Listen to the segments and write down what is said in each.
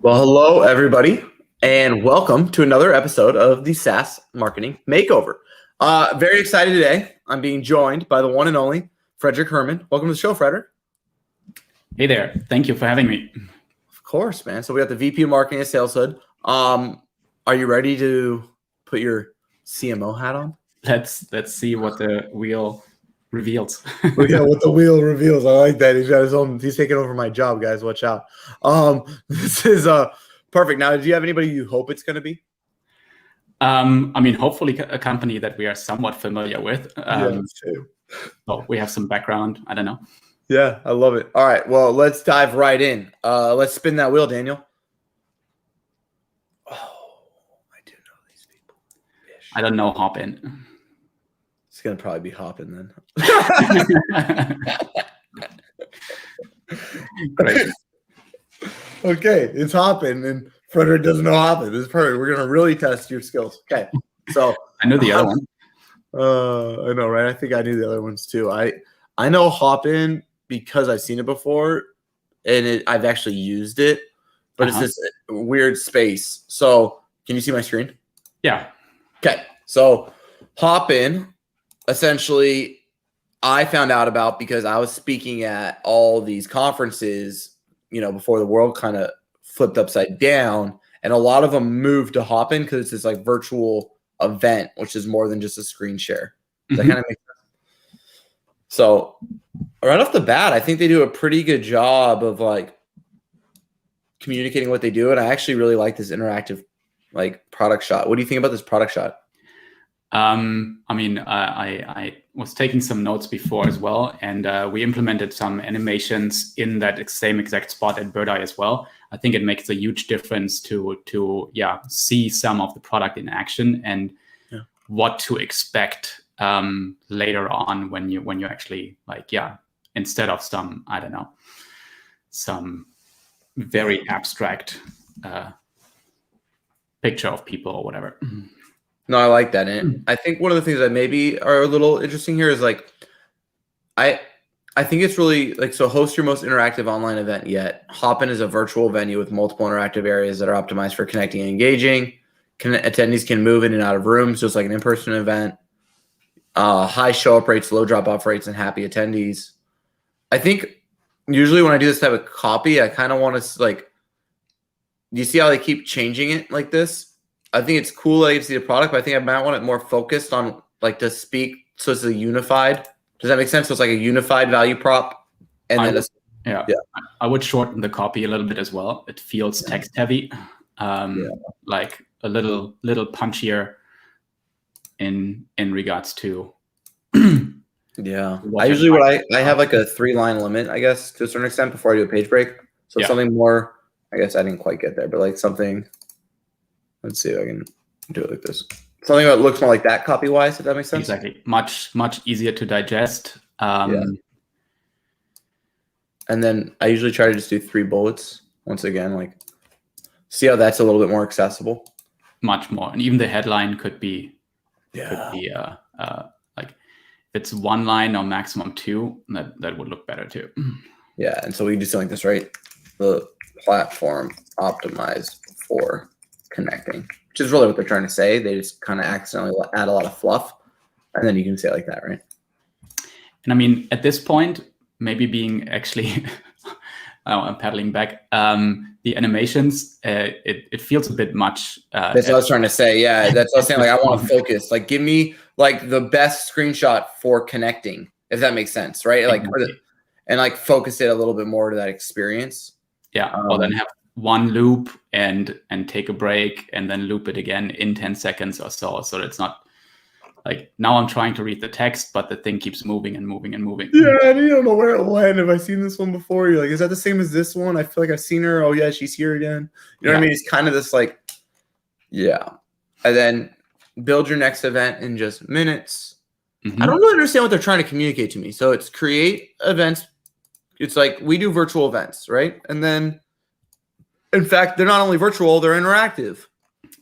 Well, hello, everybody, and welcome to another episode of the SaaS Marketing Makeover. Very excited today. I'm being joined by the one and only Frederik Hermann. Welcome to the show, Frederik. Hey there. Thank you for having me. Of course, man. So we got the VP of Marketing at Saleshood. Are you ready to put your CMO hat on? Let's see what the wheel reveals. Yeah, what the wheel reveals. I like that. He's got his own. He's taking over my job, guys. Watch out. This is perfect. Now, do you have anybody you hope it's going to be? Hopefully a company that we are somewhat familiar with. Too. Well, we have some background. I don't know. Yeah, I love it. All right, well, let's dive right in. Let's spin that wheel, Daniel. Oh, I do know these people. Ish. I don't know Hopin. It's going to probably be Hopin then. Great. Okay, it's Hopin, and Frederik doesn't know Hopin. This is perfect. We're going to really test your skills. Okay, so I know the other one. I know, right? I think I knew the other ones too. I know Hopin because I've seen it before, and I've actually used it, but it's this weird space. So, can you see my screen? Yeah. Okay, so Hopin, essentially, I found out about because I was speaking at all these conferences, before the world kind of flipped upside down, and a lot of them moved to Hopin because it's this like virtual event, which is more than just a screen share. Does that kind of make sense? So right off the bat, I think they do a pretty good job of like communicating what they do, and I actually really like this interactive like product shot. What do you think about this product shot? I was taking some notes before as well, and we implemented some animations in that same exact spot at Bird Eye as well. I think it makes a huge difference to see some of the product in action and what to expect later on when you actually instead of some very abstract picture of people or whatever. No, I like that. And I think one of the things that maybe are a little interesting here is like, I think it's really like, so host your most interactive online event yet. Hopin is a virtual venue with multiple interactive areas that are optimized for connecting and engaging. Attendees can move in and out of rooms, just like an in-person event. High show-up rates, low drop-off rates, and happy attendees. I think usually when I do this type of copy, I kind of want to do you see how they keep changing it like this? I think it's cool that I get to see the product, but I think I might want it more focused on like to speak. So it's a unified. Does that make sense? So it's like a unified value prop. And I would shorten the copy a little bit as well. It feels text heavy, like a little punchier in regards to. Yeah, I usually I have like a 3-line limit, I guess, to a certain extent before I do a page break. So something more. I guess I didn't quite get there, but like something. Let's see if I can do it like this. Something that looks more like that copy-wise, if that makes sense. Exactly. Much easier to digest. And then I usually try to just do 3 bullets. Once again, like see how that's a little bit more accessible. Much more. And even the headline could be like if it's 1 line or maximum 2, that would look better too. Yeah, and so we do something like this, right? The platform optimized for connecting, which is really what they're trying to say. They just kind of accidentally add a lot of fluff, and then you can say it like that, right? And at this point, maybe being actually, I'm paddling back. The animations, it feels a bit much. That's what I was trying to say. Yeah, that's what I was saying. Like, I want to focus. Like, give me like the best screenshot for connecting, if that makes sense, right? Like, and like focus it a little bit more to that experience. Yeah. Or then have 1 loop and take a break and then loop it again in 10 seconds or so. So it's not like now I'm trying to read the text, but the thing keeps moving and moving and moving. Yeah, and you don't know where it went. Have I seen this one before? You're like, is that the same as this one? I feel like I've seen her. Oh yeah, she's here again. You know what I mean? It's kind of this like, and then build your next event in just minutes. I don't really understand what they're trying to communicate to me. So it's create events. It's like we do virtual events, right? And then in fact, they're not only virtual, they're interactive.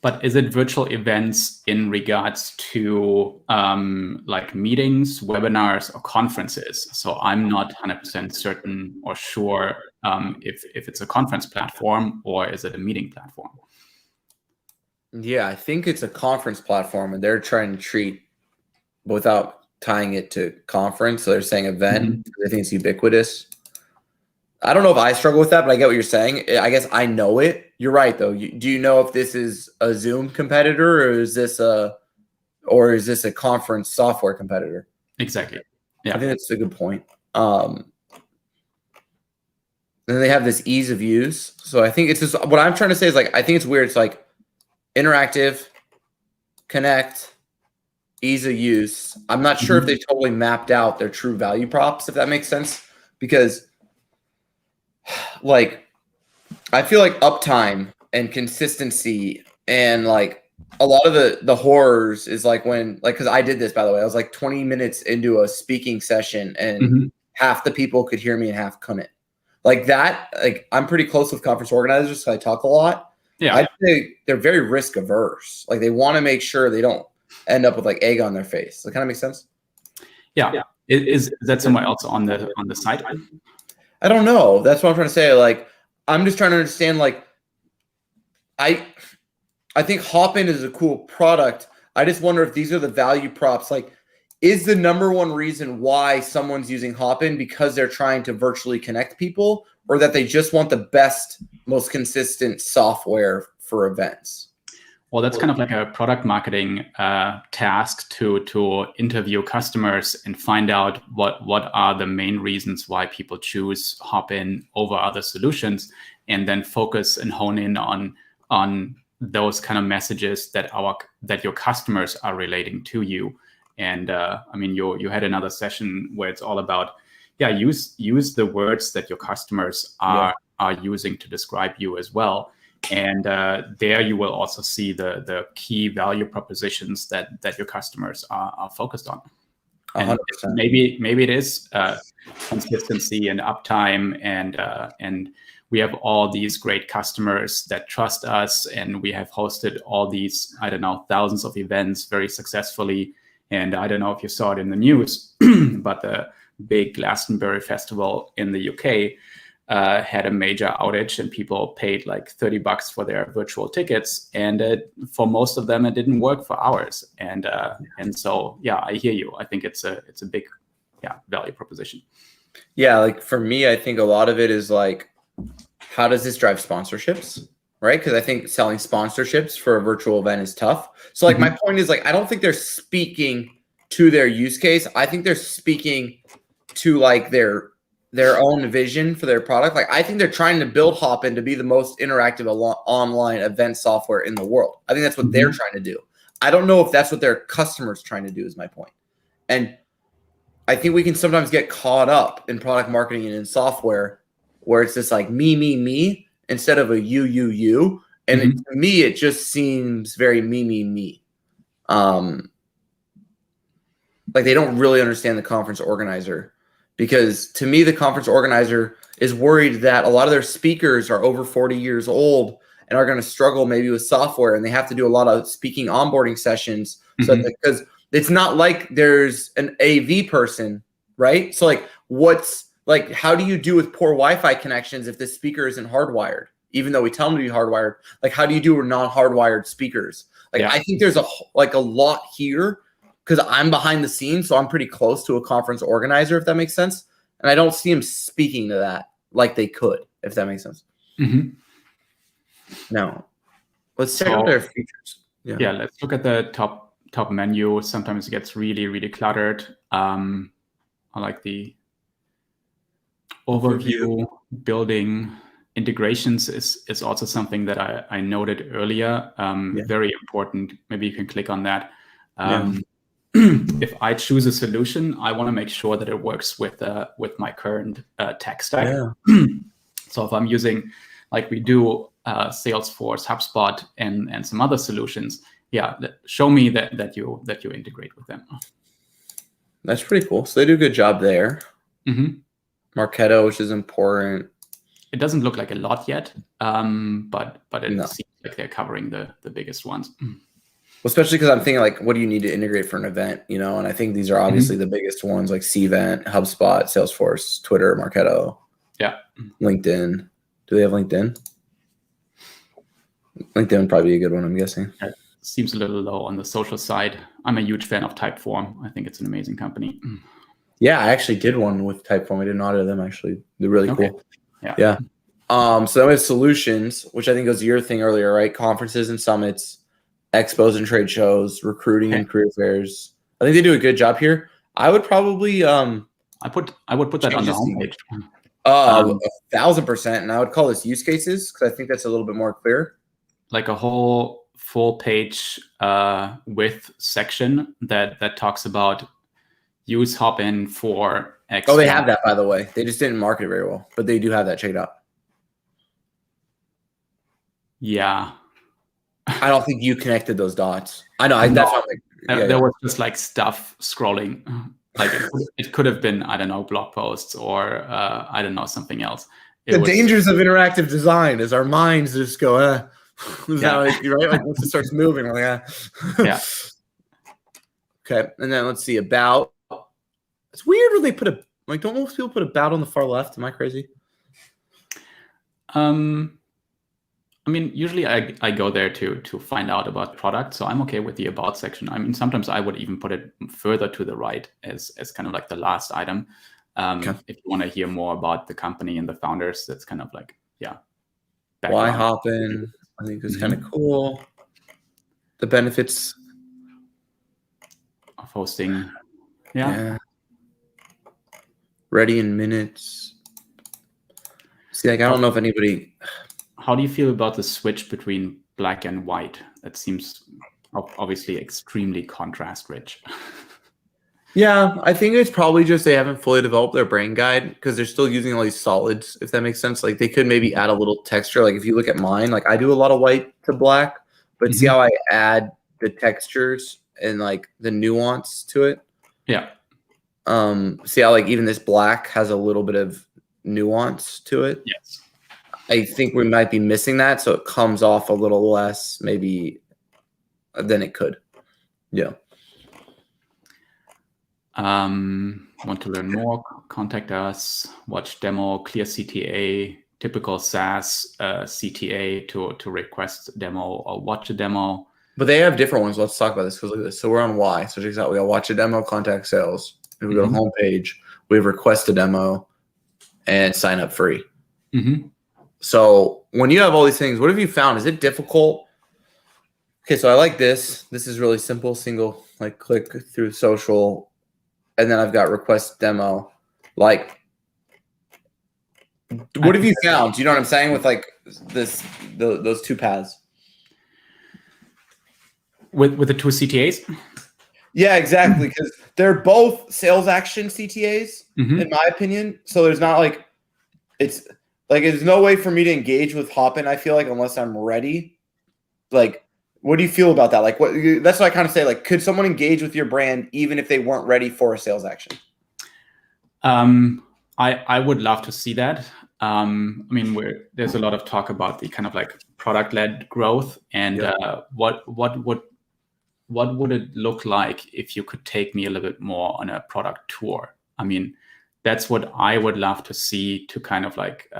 But is it virtual events in regards to like meetings, webinars, or conferences? So I'm not 100% certain or sure if it's a conference platform or is it a meeting platform? Yeah, I think it's a conference platform, and they're trying to treat without tying it to conference. So they're saying event. I think it's ubiquitous. I don't know if I struggle with that, but I get what you're saying. I guess I know it. You're right, though. Do you know if this is a Zoom competitor or is this a conference software competitor? Exactly. Yeah, I think that's a good point. And then they have this ease of use. So I think it's just what I'm trying to say is like I think it's weird. It's like interactive, connect, ease of use. I'm not sure if they totally mapped out their true value props, if that makes sense, because like I feel like uptime and consistency and like a lot of the horrors is like when like because I did this, by the way, I was like 20 minutes into a speaking session and half the people could hear me and half couldn't. Like that, like I'm pretty close with conference organizers, so I talk a lot. yeah. I'd say they're very risk averse. Like they want to make sure they don't end up with like egg on their face. That kind of makes sense. Yeah. Is that somewhere else on the site? I don't know. That's what I'm trying to say. Like I'm just trying to understand. Like I think Hopin is a cool product. I just wonder if these are the value props. Like, is the number one reason why someone's using Hopin because they're trying to virtually connect people, or that they just want the best, most consistent software for events? Well, that's kind of like a product marketing task to interview customers and find out what are the main reasons why people choose Hopin over other solutions, and then focus and hone in on those kind of messages that your customers are relating to you. And I mean, you had another session where it's all about use the words that your customers are using to describe you as well. And there you will also see the key value propositions that your customers are focused on. And 100%. maybe it is consistency and uptime, and we have all these great customers that trust us, and we have hosted all these, I don't know, thousands of events very successfully. And I don't know if you saw it in the news, but the big Glastonbury festival in the UK had a major outage, and people paid like $30 for their virtual tickets, and for most of them it didn't work for hours. And so I hear you. I think it's a big value proposition. Yeah, like for me, I think a lot of it is like, how does this drive sponsorships, right? Because I think selling sponsorships for a virtual event is tough. So like my point is like, I don't think they're speaking to their use case. I think they're speaking to like their own vision for their product. Like I think they're trying to build Hopin to be the most interactive online event software in the world. I think that's what they're trying to do. I don't know if that's what their customers trying to do is my point. And I think we can sometimes get caught up in product marketing and in software where it's just like me instead of a you. And to me, it just seems very me. Like they don't really understand the conference organizer, because to me, the conference organizer is worried that a lot of their speakers are over 40 years old and are going to struggle maybe with software, and they have to do a lot of speaking onboarding sessions. So because it's not like there's an AV person, right? So like how do you do with poor Wi-Fi connections if the speaker isn't hardwired? Even though we tell them to be hardwired, like how do you do with non-hardwired speakers? Like I think there's a lot here, because I'm behind the scenes, so I'm pretty close to a conference organizer, if that makes sense. And I don't see them speaking to that like they could, if that makes sense. Now, let's check out their features. Yeah, let's look at the top menu. Sometimes it gets really, really cluttered. I like the overview. Building integrations is also something that I noted earlier. Very important. Maybe you can click on that. If I choose a solution, I want to make sure that it works with my current tech stack. So if I'm using, like we do, Salesforce, HubSpot, and some other solutions, show me that you integrate with them. That's pretty cool. So they do a good job there. Marketo, which is important. it doesn't look like a lot yet, but it No. seems like they're covering the biggest ones. Well, especially because I'm thinking like, what do you need to integrate for an event? And I think these are obviously the biggest ones, like Cvent, HubSpot, Salesforce, Twitter, Marketo, LinkedIn. Do they have LinkedIn? LinkedIn would probably be a good one, I'm guessing. It seems a little low on the social side. I'm a huge fan of Typeform. I think it's an amazing company. Yeah, I actually did one with Typeform. I did an audit of them, actually. They're really cool. Yeah. So then we have solutions, which I think was your thing earlier, right? Conferences and summits, expos and trade shows, recruiting and career fairs. I think they do a good job here. I would probably I would put that on the homepage. 1,000%. And I would call this use cases because I think that's a little bit more clear. Like a whole full page with section that talks about use Hopin for X. Oh, they have that, by the way. They just didn't market it very well, but they do have that checked out. Yeah. I don't think you connected those dots. I know. There was just like stuff scrolling. Like it could have been, I don't know, blog posts or I don't know, something else. The dangers of interactive design is our minds just go, is that like, right? Like once it starts moving, we're like, Yeah. Okay. And then let's see about. It's weird when they put don't most people put about on the far left? Am I crazy? I mean, usually I go there to find out about the product, so I'm okay with the about section. I mean, sometimes I would even put it further to the right as kind of like the last item. If you want to hear more about the company and the founders, that's kind of like, Why Hopin? I think it's kind of cool. The benefits of hosting. Yeah. Ready in minutes. See, like I don't know if anybody. How do you feel about the switch between black and white? That seems obviously extremely contrast rich. Yeah, I think it's probably just they haven't fully developed their brain guide because they're still using all these solids, if that makes sense. Like they could maybe add a little texture. Like if you look at mine, like I do a lot of white to black, but see how I add the textures and like the nuance to it? Yeah. See how like even this black has a little bit of nuance to it? Yes. I think we might be missing that, so it comes off a little less maybe than it could. Yeah. Want to learn more? Contact us. Watch demo. Clear CTA. Typical SaaS CTA to request a demo or watch a demo. But they have different ones. Let's talk about this because look at this. So we're on Y. So check this out. We got watch a demo, contact sales. If we go to homepage, we have request a demo and sign up free. So when you have all these things, what have you found? Is it difficult? Okay, so I like this. This is really simple. Single like click through social. And then I've got request demo. Like, what have you found? Do you know what I'm saying with like those two paths? With the two CTAs? Yeah, exactly. Because they're both sales action CTAs, in my opinion. So there's not like there's no way for me to engage with Hopin, I feel like, unless I'm ready. Like, what do you feel about that? Like, that's what I kind of say. Like, could someone engage with your brand even if they weren't ready for a sales action? I would love to see that. I mean, there's a lot of talk about the kind of like product-led growth, and what would it look like if you could take me a little bit more on a product tour? I mean, that's what I would love to see to kind of like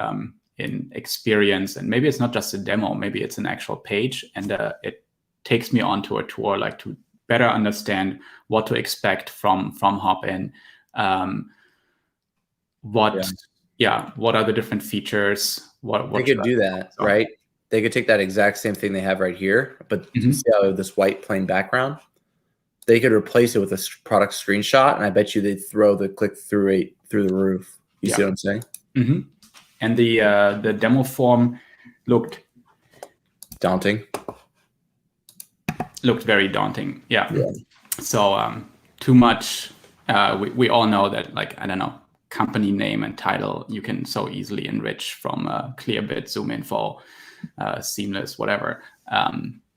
in experience, and maybe it's not just a demo, maybe it's an actual page, and it takes me onto a tour, like to better understand what to expect from Hopin. What are the different features? What they could do that, right? They could take that exact same thing they have right here, but see how they have this white plain background. They could replace it with a product screenshot, and I bet you they'd throw the click-through rate through the roof. You see what I'm saying? And the demo form looked daunting. Looked very daunting. Yeah. So too much. We all know that, like, I don't know, company name and title you can so easily enrich from Clearbit, ZoomInfo, Seamless, whatever.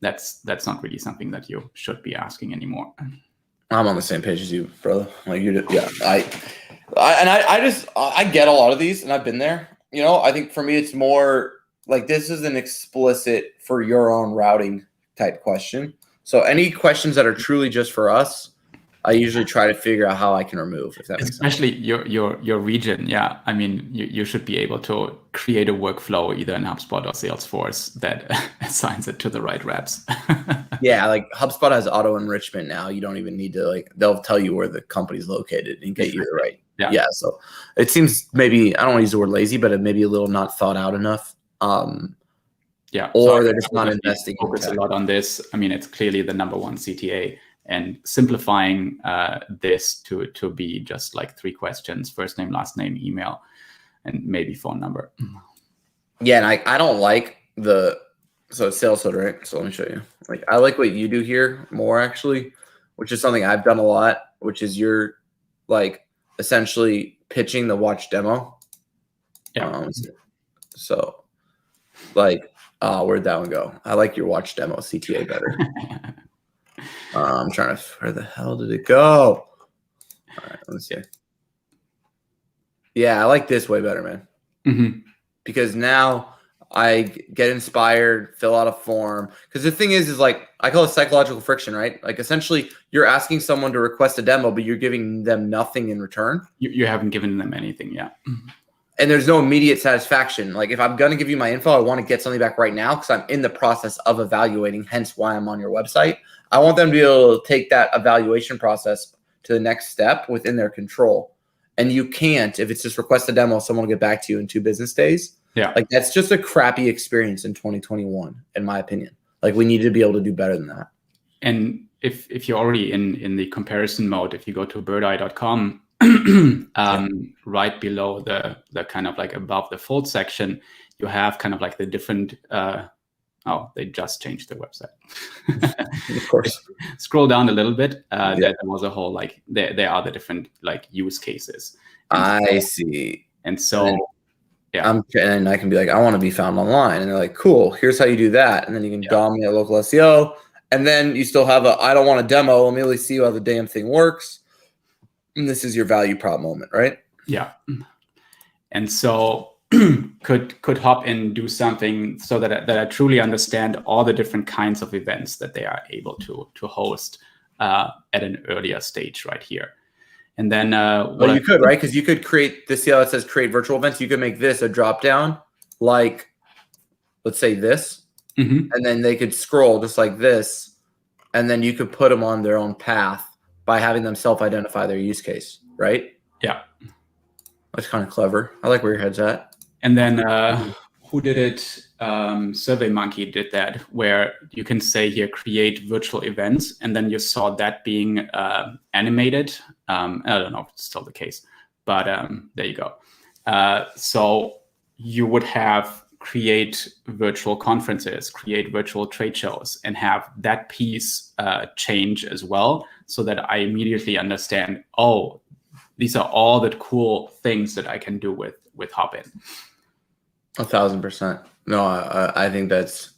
That's not really something that you should be asking anymore. I'm on the same page as you, brother. Like you, I get a lot of these, and I've been there. I think for me, it's more like this is an explicit for your own routing type question. So any questions that are truly just for us, I usually try to figure out how I can remove, if that makes sense. Especially your region. Yeah. I mean, you should be able to create a workflow either in HubSpot or Salesforce that assigns it to the right reps. Yeah, like HubSpot has auto enrichment now. You don't even need to they'll tell you where the company's located and get you the right. Yeah. So it seems maybe, I don't want to use the word lazy, but it may be a little not thought out enough. Yeah. Or so they're just not investing in focus tech. a lot on this. I mean, it's clearly the number one CTA, and simplifying this to be just like 3 questions: first name, last name, email, and maybe phone number. Yeah, and I don't like so it's Saleshood, right? So let me show you. Like, I like what you do here more actually, which is something I've done a lot, which is you're like essentially pitching the watch demo. Yeah. So like, where'd that one go? I like your watch demo CTA better. I'm trying to, where the hell did it go? All right, let's see. Yeah, I like this way better, man. Mm-hmm. Because now I get inspired, fill out a form. Because the thing is like, I call it psychological friction, right? Like essentially you're asking someone to request a demo, but you're giving them nothing in return. You haven't given them anything yet. And there's no immediate satisfaction. Like if I'm going to give you my info, I want to get something back right now because I'm in the process of evaluating, hence why I'm on your website. I want them to be able to take that evaluation process to the next step within their control. And you can't, if it's just request a demo, someone will get back to you in 2 business days. Yeah. Like that's just a crappy experience in 2021, in my opinion. Like we need to be able to do better than that. And if you're already in the comparison mode, if you go to birdeye.com, right below the kind of like above the fold section, you have kind of like the different, they just changed their website. Of course. Scroll down a little bit. There was a whole, like, there are the different like use cases. I see. And so, and I can be like, I want to be found online. And they're like, cool, here's how you do that. And then you can dominate local SEO. And then you still have I don't want a demo. Let me really see how the damn thing works. And this is your value prop moment, right? Yeah. And so could Hopin do something so that I truly understand all the different kinds of events that they are able to host at an earlier stage right here. And then well, you could, right? Because you could create this. See how it says create virtual events? You could make this a drop down, like let's say this, and then they could scroll just like this, and then you could put them on their own path by having them self-identify their use case, right? Yeah. That's kind of clever. I like where your head's at. And then who did it? SurveyMonkey did that, where you can say here, create virtual events, and then you saw that being animated. I don't know if it's still the case, but there you go. So you would have create virtual conferences, create virtual trade shows, and have that piece change as well, so that I immediately understand, oh, these are all the cool things that I can do with Hopin. 1,000%. No, I think that's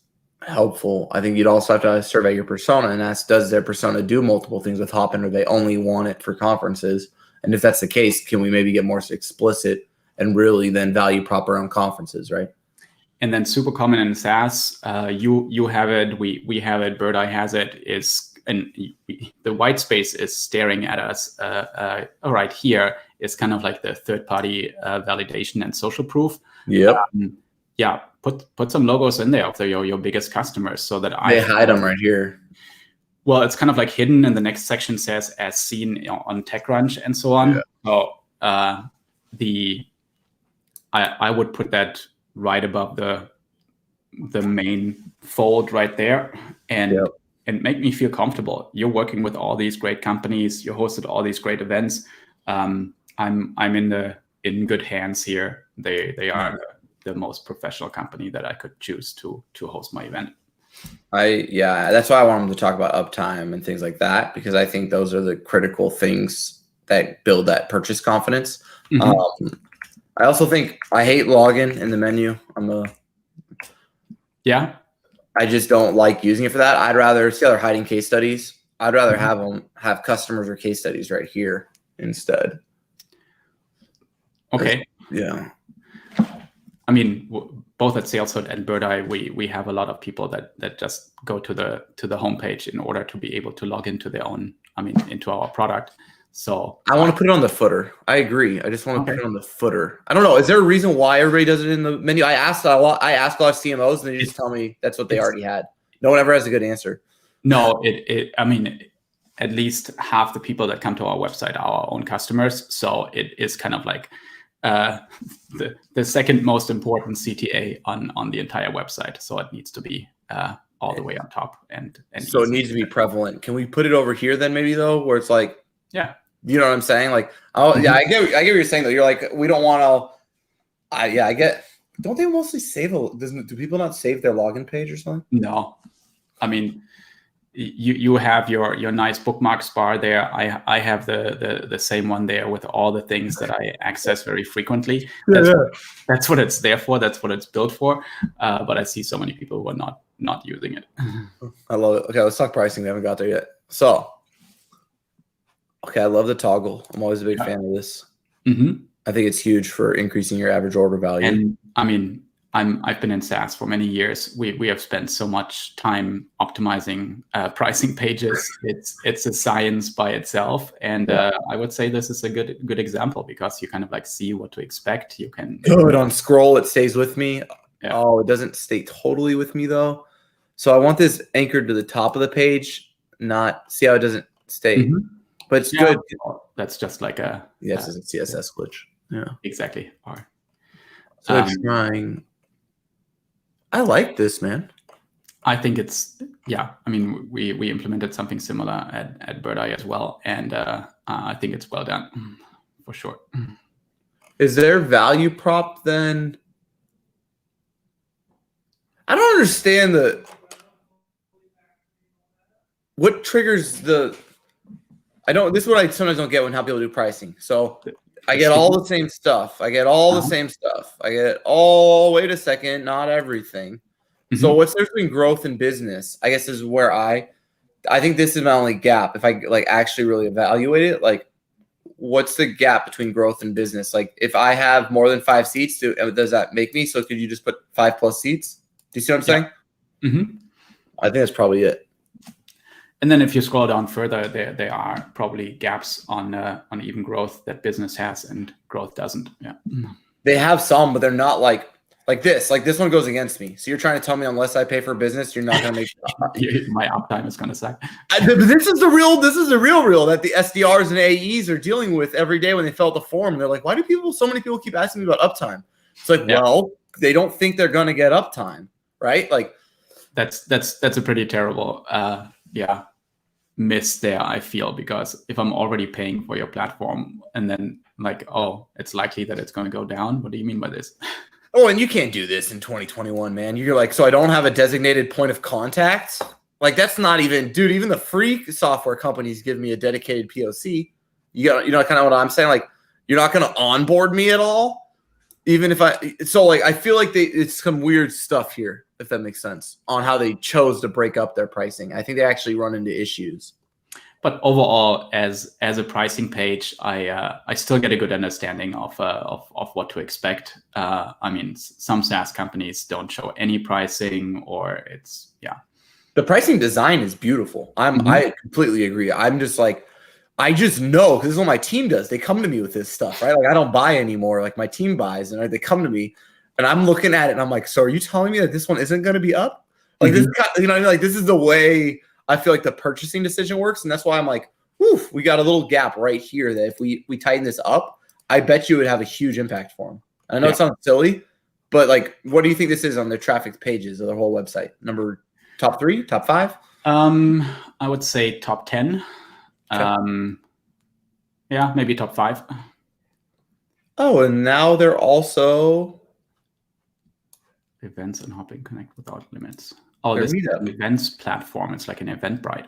helpful. I think you'd also have to survey your persona and ask, does their persona do multiple things with Hopin, or they only want it for conferences? And if that's the case, can we maybe get more explicit and really then value prop around conferences, right? And then super common in SaaS, you have it, we have it, Birdeye has it, and the white space is staring at us right here is kind of like the third-party validation and social proof. Yeah. Put some logos in there of your biggest customers so that they hide them right here. Well, it's kind of like hidden, and the next section says as seen on TechCrunch and so on. Yeah. So I would put that right above the main fold right there, and make me feel comfortable. You're working with all these great companies. You hosted all these great events. I'm in good hands here. They are the most professional company that I could choose to host my event. That's why I want them to talk about uptime and things like that, because I think those are the critical things that build that purchase confidence. I also think I hate login in the menu. I just don't like using it for that. I'd rather see how they're hiding case studies. I'd rather have them have customers or case studies right here instead. Okay. Yeah. I mean, both at Saleshood and Birdeye, we have a lot of people that just go to the homepage in order to be able to log into their own, into our product. So I want to put it on the footer. I agree. I just want to Okay. put it on the footer. I don't know. Is there a reason why everybody does it in the menu? I asked a lot of CMOs, and they just tell me that's what they already had. No one ever has a good answer. No, I mean, at least half the people that come to our website are our own customers. So it is kind of like the second most important CTA on the entire website. So it needs to be all the way on top. And so it needs to be prevalent. Can we put it over here then maybe though, where it's like, yeah. You know what I'm saying? Like, oh yeah, I get what you're saying though. You're like, we don't want to. I get. Don't they mostly save? Do people not save their login page or something? No, I mean, you have your nice bookmarks bar there. I have the same one there with all the things that I access very frequently. That's what it's there for. That's what it's built for. But I see so many people who are not using it. I love it. Okay, let's talk pricing. We haven't got there yet. So. Okay, I love the toggle. I'm always a big fan of this. Mm-hmm. I think it's huge for increasing your average order value. And I mean, I've been in SaaS for many years. We have spent so much time optimizing pricing pages. It's a science by itself, and I would say this is a good example because you kind of like see what to expect. You can good on scroll. It stays with me. Yeah. Oh, it doesn't stay totally with me though. So I want this anchored to the top of the page. Not see how it doesn't stay. Mm-hmm. But it's good. That's just like a it's a CSS glitch. Yeah, exactly. So it's trying. I like this, man. I think it's I mean, we implemented something similar at Birdeye as well, and I think it's well done for sure. Is there value prop then? I don't understand what triggers the. This is what I sometimes don't get when how people do pricing. So I get all the same stuff. I get all the same stuff. I get wait a second, not everything. Mm-hmm. So what's there between growth and business? I guess is where I think this is my only gap. If I like actually really evaluate it, like what's the gap between growth and business? Like if I have more than 5 seats, does that make me? So could you just put 5+ seats? Do you see what I'm saying? Mm-hmm. I think that's probably it. And then if you scroll down further, there are probably gaps on even growth that business has and growth doesn't. Yeah, they have some, but they're not like this. Like this one goes against me. So you're trying to tell me unless I pay for business, you're not going to make my uptime is going to suck. This is the real that the SDRs and AEs are dealing with every day when they fill out the form. And they're like, why do so many people keep asking me about uptime? It's like, well, they don't think they're going to get uptime, right? Like that's a pretty terrible miss there, I feel, because if I'm already paying for your platform and then like, oh, it's likely that it's going to go down. What do you mean by this? Oh, and you can't do this in 2021, man. You're like, so I don't have a designated point of contact? Like that's not even, dude, even the free software companies give me a dedicated POC. You know, kind of what I'm saying? Like, you're not going to onboard me at all? Even if I feel like it's some weird stuff here, if that makes sense, on how they chose to break up their pricing. I think they actually run into issues. But overall, as a pricing page, I still get a good understanding of what to expect. I mean, some SaaS companies don't show any pricing, or it's The pricing design is beautiful. I completely agree. I'm just like, I just know because this is what my team does. They come to me with this stuff, right? Like I don't buy anymore. Like my team buys, and they come to me, and I'm looking at it, and I'm like, so are you telling me that this one isn't going to be up? Like this, you know, like this is the way I feel like the purchasing decision works, and that's why I'm like, woof, we got a little gap right here that if we tighten this up, I bet you it would have a huge impact for them. And I know it sounds silly, but like, what do you think this is on their traffic pages of their whole website? Top 3, top 5? I would say top 10. Okay. Maybe top 5. Oh, and now they're also events and Hopin Connect without limits. Oh, this is an events platform. It's like an Eventbrite.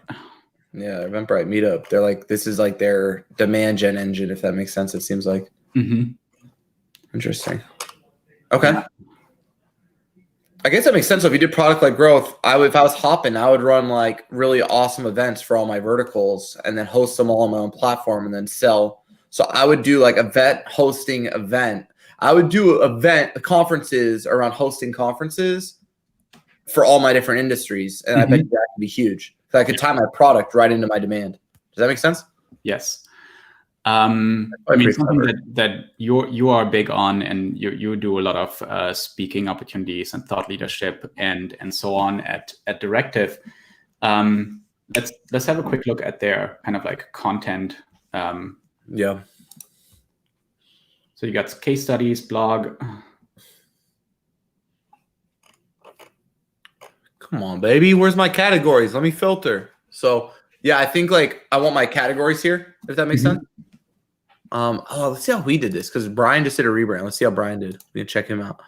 Yeah, Eventbrite Meetup. They're like, this is like their demand gen engine, if that makes sense. It seems like. Interesting. Okay. Yeah. I guess that makes sense. So if you did product-led growth, if I was Hopin, I would run like really awesome events for all my verticals and then host them all on my own platform and then sell. So I would do like event hosting event. I would do conferences around hosting conferences for all my different industries. And I bet that could be huge. So I could tie my product right into my demand. Does that make sense? Yes. I mean, something that you are big on, and you do a lot of speaking opportunities and thought leadership and so on at Directive. Let's have a quick look at their kind of like content. Yeah. So you got case studies, blog. Come on, baby. Where's my categories? Let me filter. So yeah, I think like I want my categories here, if that makes sense. Let's see how we did this, because Brian just did a rebrand. Let's see how Brian did. We can check him out.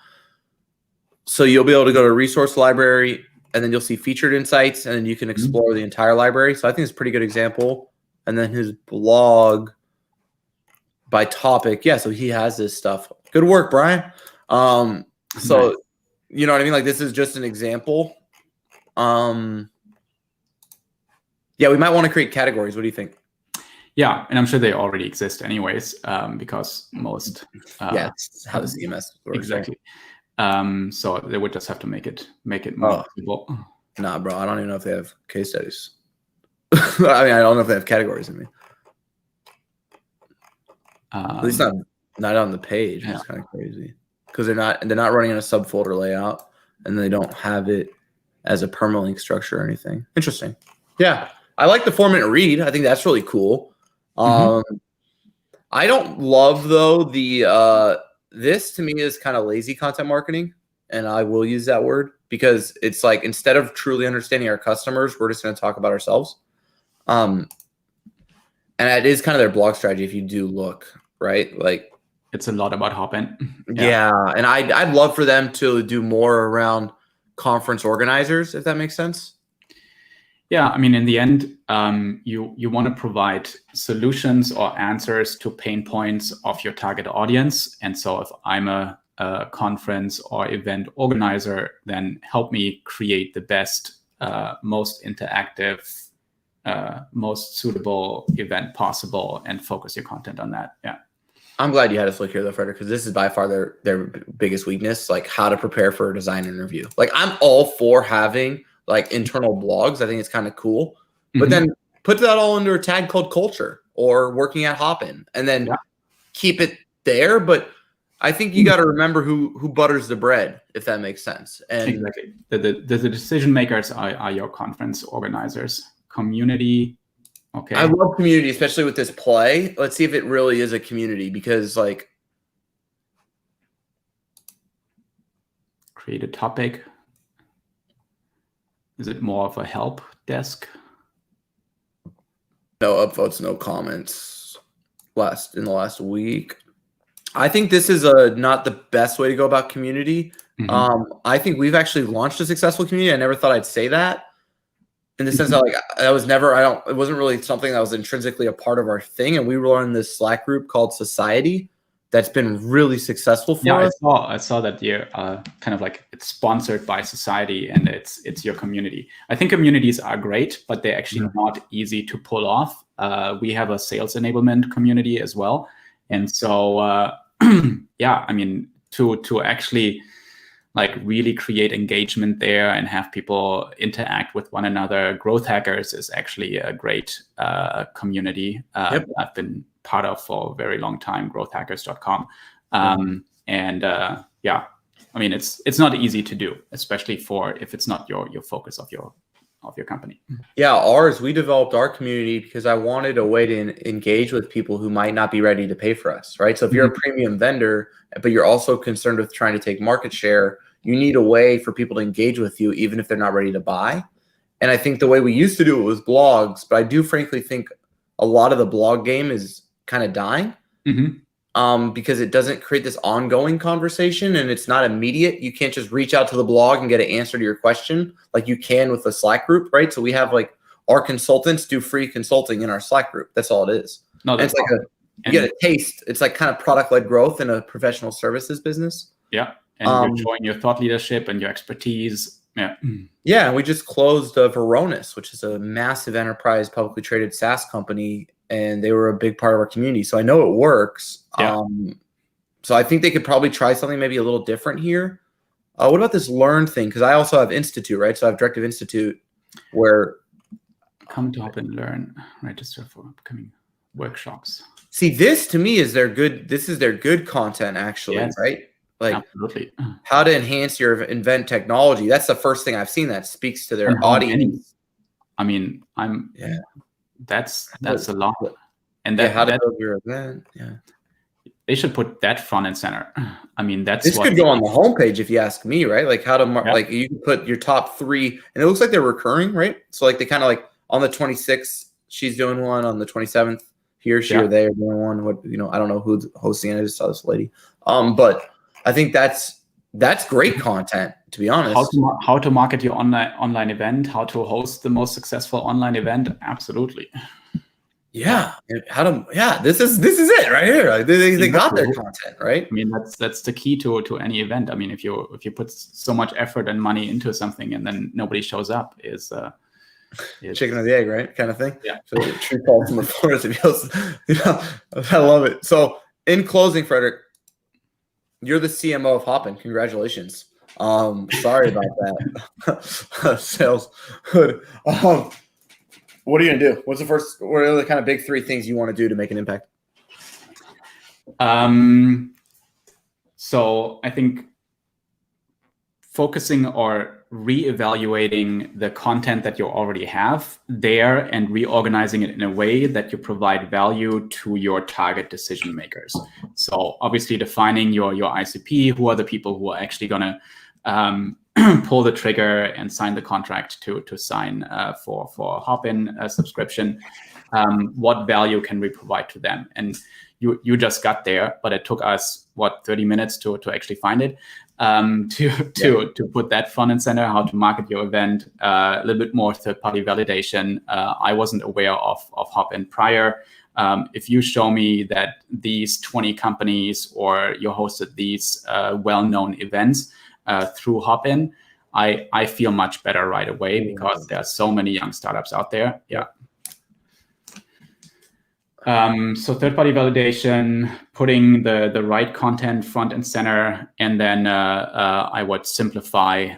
So you'll be able to go to resource library, and then you'll see featured insights, and then you can explore the entire library. So I think it's a pretty good example. And then his blog by topic. Yeah, so he has this stuff. Good work, Brian. So nice. You know what I mean? Like, this is just an example. Yeah, we might want to create categories. What do you think? Yeah, and I'm sure they already exist anyways, because most that's how the CMS works. Exactly. So they would just have to make it more visible. Nah, bro, I don't even know if they have case studies. I mean, I don't know if they have categories in me. At least not on the page. Yeah. It's kind of crazy because they're not running in a subfolder layout, and they don't have it as a permalink structure or anything. Interesting. Yeah, I like the 4-minute read. I think that's really cool. I don't love though the this to me is kind of lazy content marketing, and I will use that word because it's like instead of truly understanding our customers, we're just going to talk about ourselves. And it is kind of their blog strategy if you do look, right? Like it's a lot about Hopin. Yeah, and I'd love for them to do more around conference organizers, if that makes sense. Yeah, I mean, in the end, you want to provide solutions or answers to pain points of your target audience. And so if I'm a conference or event organizer, then help me create the best, most interactive, most suitable event possible and focus your content on that. Yeah. I'm glad you had us look here though, Frederik, because this is by far their biggest weakness, like how to prepare for a design interview. Like I'm all for having like internal blogs. I think it's kind of cool, but then put that all under a tag called culture or working at Hopin, and then keep it there. But I think you got to remember who butters the bread, if that makes sense. And exactly, the decision makers are your conference organizers, community. Okay, I love community, especially with this play. Let's see if it really is a community, because like create a topic. Is it more of a help desk? No upvotes, no comments in the last week. I think this is not the best way to go about community. I think we've actually launched a successful community. I never thought I'd say that, in the sense that like it wasn't really something that was intrinsically a part of our thing. And we were in this Slack group called Society that's been really successful for us. I saw that you're kind of like it's sponsored by Society, and it's your community. I think communities are great, but they're actually not easy to pull off. We have a sales enablement community as well. And so, yeah, I mean, to actually like really create engagement there and have people interact with one another, Growth Hackers is actually a great community I've been part of for a very long time, growthhackers.com. Yeah, I mean, it's not easy to do, especially if it's not your focus of your company. Yeah, we developed our community because I wanted a way to engage with people who might not be ready to pay for us, right? So if you're a premium vendor, but you're also concerned with trying to take market share, you need a way for people to engage with you, even if they're not ready to buy. And I think the way we used to do it was blogs, but I do frankly think a lot of the blog game is kind of dying because it doesn't create this ongoing conversation, and it's not immediate. You can't just reach out to the blog and get an answer to your question like you can with a Slack group, right? So we have like our consultants do free consulting in our Slack group. That's all it is. No, it's like you get a taste. It's like kind of product-led growth in a professional services business. Yeah, and you're showing your thought leadership and your expertise. Yeah, and we just closed Varonis, which is a massive enterprise publicly traded SaaS company, and they were a big part of our community. So I know it works. So I think they could probably try something maybe a little different here. What about this Learn thing? Because I also have Institute, right? So I have Directive Institute where come to Hopin Learn, register for upcoming workshops. See, this to me is their good. This is their good content, actually, Yes, right? Like absolutely. How to enhance your event technology. That's the first thing I've seen that speaks to their audience. I mean, that's a lot. And how to build your event. Yeah. They should put that front and center. I mean, this could go on the homepage if you ask me, right? Like how to like you can put your top 3, and it looks like they're recurring, right? So like they kind of like on the 26th, she's doing one. On the 27th, he or she or they are doing one. What I don't know who's hosting it. I just saw this lady. But I think that's great content, to be honest. How to market your online event, how to host the most successful online event. Absolutely. Yeah. This is it right here. Like they got their content, right? I mean, that's the key to any event. I mean, if you put so much effort and money into something and then nobody shows up, is chicken or the egg, right? Kind of thing. Yeah. So the tree falls from the forest. I love it. So in closing, Frederik, you're the CMO of Hopin. Congratulations. Sorry about that. Saleshood. What are you gonna do? What are the kind of big 3 things you want to do to make an impact? So I think focusing or reevaluating the content that you already have there and reorganizing it in a way that you provide value to your target decision makers. So obviously defining your ICP, who are the people who are actually going to pull the trigger and sign the contract to sign for Hopin subscription. What value can we provide to them? And you just got there, but it took us 30 minutes to actually find it. To put that front and center, how to market your event, a little bit more third-party validation. I wasn't aware of Hopin prior. If you show me that these 20 companies or you hosted these well-known events through Hopin, I feel much better right away because there are so many young startups out there. Yeah. So third-party validation, putting the right content front and center, and then I would simplify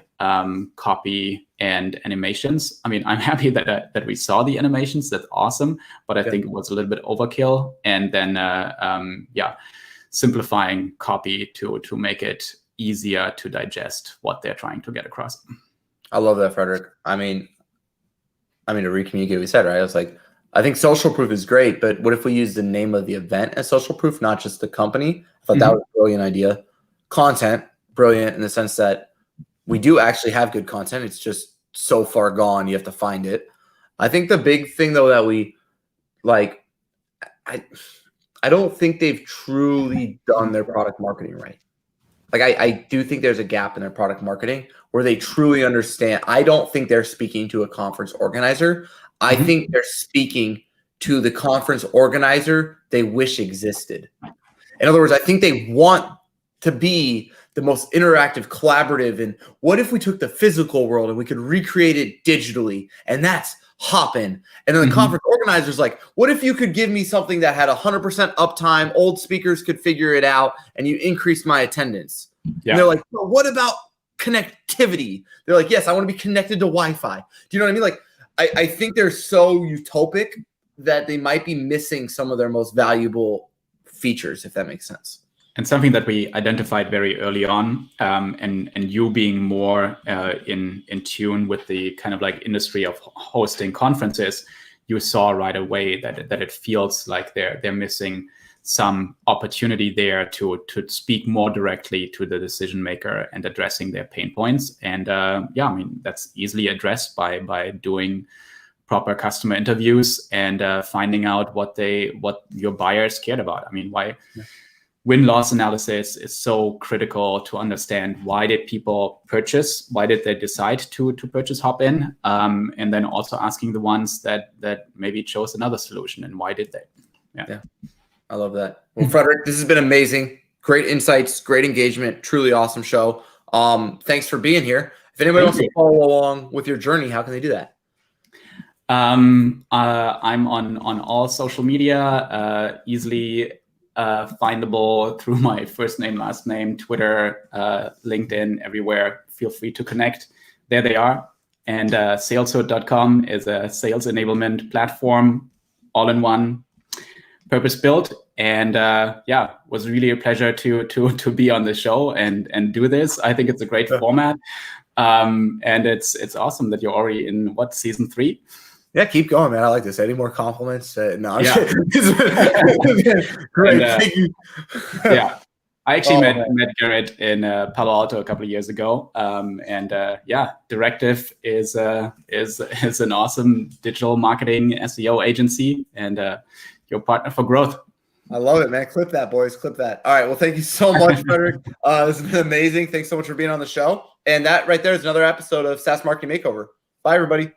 copy and animations. I mean, I'm happy that we saw the animations. That's awesome, but I think it was a little bit overkill. And then simplifying copy to make it easier to digest what they're trying to get across. I love that, Frederik. I mean, to recommunicate what we said, right? I was like, I think social proof is great, but what if we use the name of the event as social proof, not just the company? I thought that was a brilliant idea. Content, brilliant in the sense that we do actually have good content. It's just so far gone. You have to find it. I think the big thing though that we like, I don't think they've truly done their product marketing right. Like I do think there's a gap in their product marketing where they truly understand. I don't think they're speaking to a conference organizer. I think they're speaking to the conference organizer they wish existed. In other words, I think they want to be the most interactive, collaborative. And what if we took the physical world and we could recreate it digitally? And that's Hopin. And then the conference organizer's like, what if you could give me something that had 100% uptime, old speakers could figure it out, and you increased my attendance? Yeah. And they're like, well, what about connectivity? They're like, yes, I want to be connected to Wi-Fi. Do you know what I mean? Like, I think they're so utopic that they might be missing some of their most valuable features, if that makes sense. And something that we identified very early on, and you being more in tune with the kind of like industry of hosting conferences, you saw right away that it feels like they're missing some opportunity there to speak more directly to the decision maker and addressing their pain points. And I mean, that's easily addressed by doing proper customer interviews and finding out what your buyers cared about. I mean, why win-loss analysis is so critical to understand. Why did people purchase? Why did they decide to purchase Hopin? And then also asking the ones that maybe chose another solution, and why did they? Yeah. I love that. Well, Frederik, this has been amazing. Great insights, great engagement, truly awesome show. Thanks for being here. If anybody wants to follow along with your journey, how can they do that? I'm on all social media, easily findable through my first name, last name, Twitter, LinkedIn, everywhere. Feel free to connect. There they are. And saleshood.com is a sales enablement platform, all in one, purpose built. And was really a pleasure to be on the show and do this. I think it's a great format. And it's awesome that you're already in season 3? Yeah, keep going, man. I like this. Any more compliments? No, yeah. Great. And, thank you. Yeah. I actually met Garrett in Palo Alto a couple of years ago. Directive is an awesome digital marketing SEO agency and your partner for growth. I love it, man. Clip that, boys. Clip that. All right. Well, thank you so much, Frederik. This has been amazing. Thanks so much for being on the show. And that right there is another episode of SaaS Marketing Makeover. Bye, everybody.